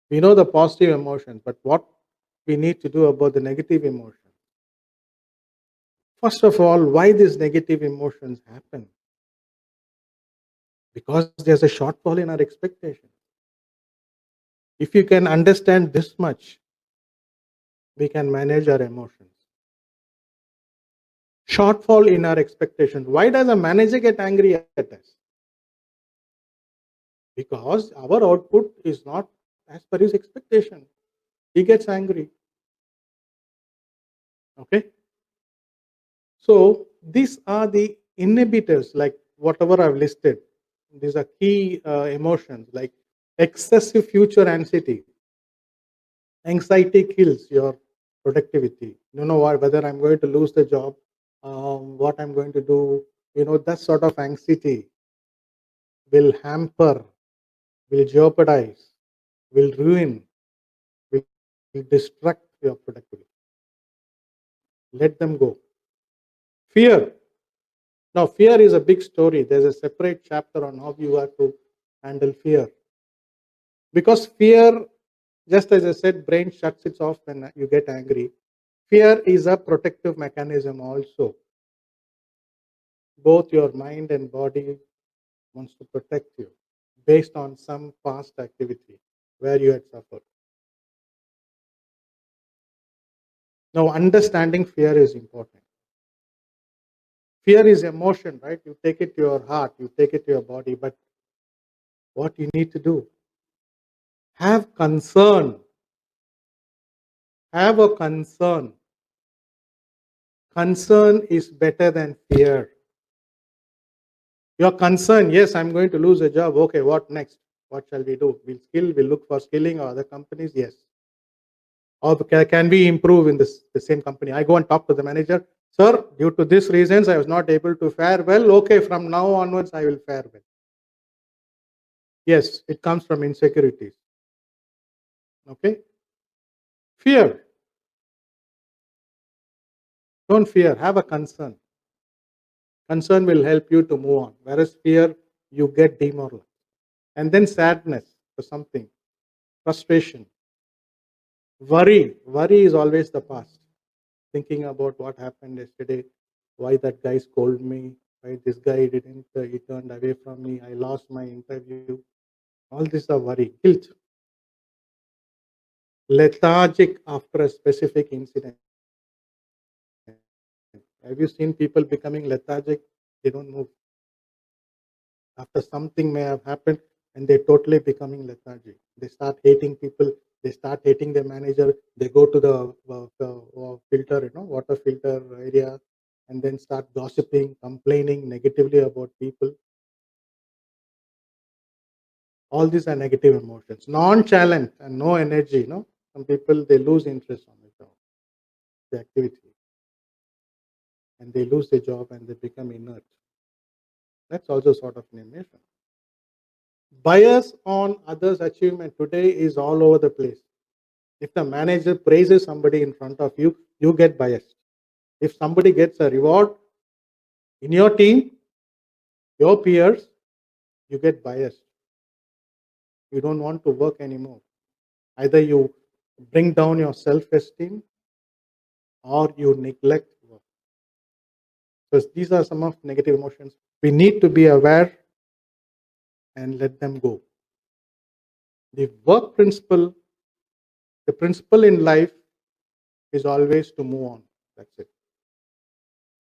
We know the positive emotions, but what we need to do about the negative emotions? First of all, why these negative emotions happen? Because there's a shortfall in our expectation. If you can understand this much, we can manage our emotions. Shortfall in our expectations. Why does a manager get angry at us? Because our output is not as per his expectation. He gets angry. Okay. So these are the inhibitors, like whatever I've listed. These are key emotions, like excessive future anxiety. Anxiety kills your productivity. You know what? Whether I'm going to lose the job, what I'm going to do. That sort of anxiety will hamper, will jeopardize, will ruin, will destruct your productivity. Let them go. Fear. Now, fear is a big story. There's a separate chapter on how you have to handle fear. Because fear, just as I said, brain shuts it off when you get angry. Fear is a protective mechanism also. Both your mind and body wants to protect you based on some past activity where you had suffered. Now, understanding fear is important. Fear is emotion, right? You take it to your heart, you take it to your body, but what you need to do, have concern. Have a concern. Concern is better than fear. Your concern, yes, I'm going to lose a job. Okay, what next? What shall we do? We'll look for skilling or other companies, yes. Or can we improve in the same company? I go and talk to the manager. Sir, due to these reasons, I was not able to fare well. Okay, from now onwards, I will fare well. Yes, it comes from insecurities. Okay? Fear. Don't fear. Have a concern. Concern will help you to move on. Whereas fear, you get demoralized. And then sadness for something, frustration, worry. Worry is always the past. Thinking about what happened yesterday, why that guy scolded me, why this guy didn't, he turned away from me, I lost my interview. All this are worry, guilt, lethargic after a specific incident. Have you seen people becoming lethargic? They don't move. After something may have happened and they're totally becoming lethargic. They start hating people, they start hating their manager, they go to the filter, water filter area, and then start gossiping, complaining negatively about people. All these are negative emotions. Non-challenge and no energy, Some people, they lose interest on the job, the activity, and they lose their job and they become inert. That's also sort of an emotion. Bias on others' achievement today is all over the place. If the manager praises somebody in front of you, you get biased. If somebody gets a reward in your team, your peers, you get biased. You don't want to work anymore. Either you bring down your self-esteem or you neglect work. So these are some of negative emotions. We need to be aware and let them go. The work principle, the principle in life is always to move on. That's it.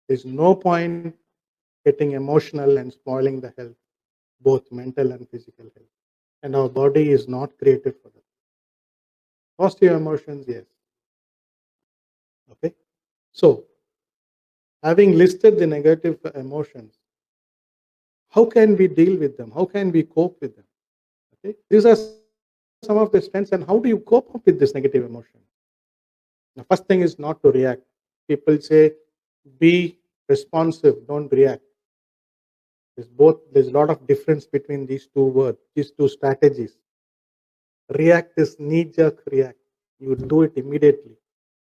There's no point getting emotional and spoiling the health, both mental and physical health. And our body is not created for that. Positive emotions, yes. Okay. So, having listed the negative emotions, how can we deal with them? How can we cope with them? Okay. These are some of the strengths, and how do you cope up with this negative emotion? The first thing is not to react. People say, be responsive, don't react. There's a lot of difference between these two words, these two strategies. React is knee-jerk react. You do it immediately.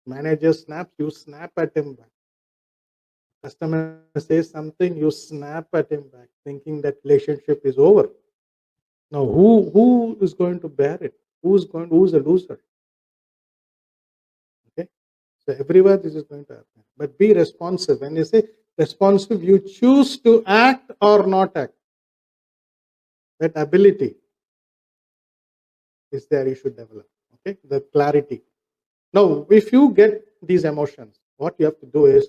Manager snaps, you snap at him back. Customer says something, you snap at him back, thinking that relationship is over. Now, who is going to bear it? Who's a loser? Okay. So everywhere this is going to happen. But be responsive. When you say responsive, you choose to act or not act. That ability is there you should develop. Okay. The clarity. Now, if you get these emotions, what you have to do is,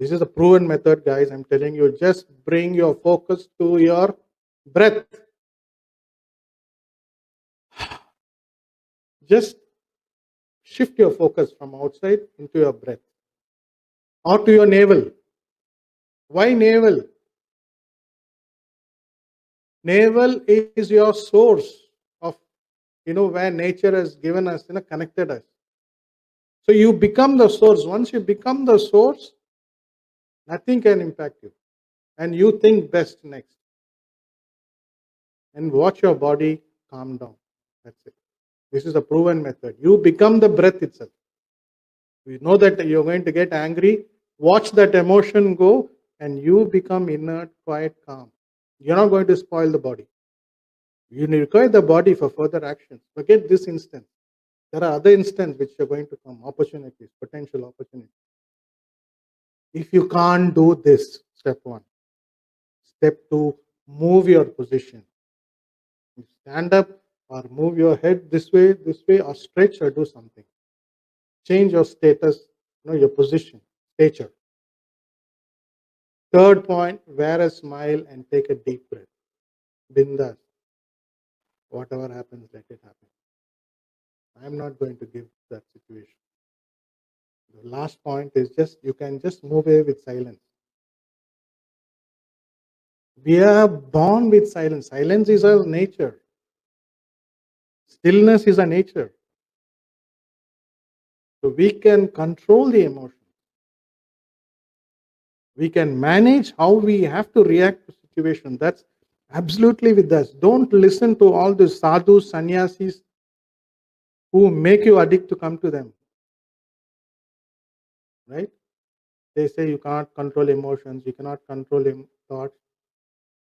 this is a proven method, guys. I'm telling you, just bring your focus to your breath. Just shift your focus from outside into your breath or to your navel. Why navel? Navel is your source of, where nature has given us, connected us. So you become the source. Once you become the source, nothing can impact you. And you think best next. And watch your body calm down. That's it. This is a proven method. You become the breath itself. You know that you're going to get angry. Watch that emotion go, and you become inert, quiet, calm. You're not going to spoil the body. You require the body for further actions. Forget this instance. There are other instances which are going to come, opportunities, potential opportunities. If you can't do this, step one. Step two, move your position. You stand up or move your head this way, or stretch or do something. Change your status, your position, stature. Third point, wear a smile and take a deep breath. Bindas. Whatever happens, let it happen. I'm not going to give that situation. The last point is just you can just move away with silence. We are born with silence. Silence is our nature. Stillness is a nature. So we can control the emotions. We can manage how we have to react to situation. That's absolutely with us. Don't listen to all the sadhus, sannyasis who make you addict to come to them. Right? They say you can't control emotions, you cannot control thoughts.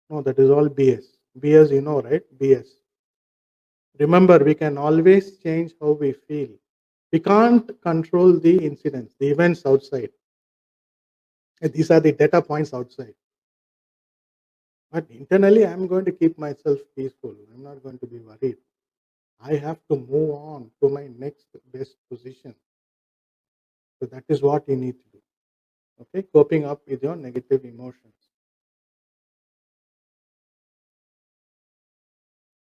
No, that is all BS. BS, right? BS. Remember, we can always change how we feel. We can't control the incidents, the events outside. And these are the data points outside. But internally, I'm going to keep myself peaceful. I'm not going to be worried. I have to move on to my next best position. So that is what you need to do. Okay, coping up with your negative emotions.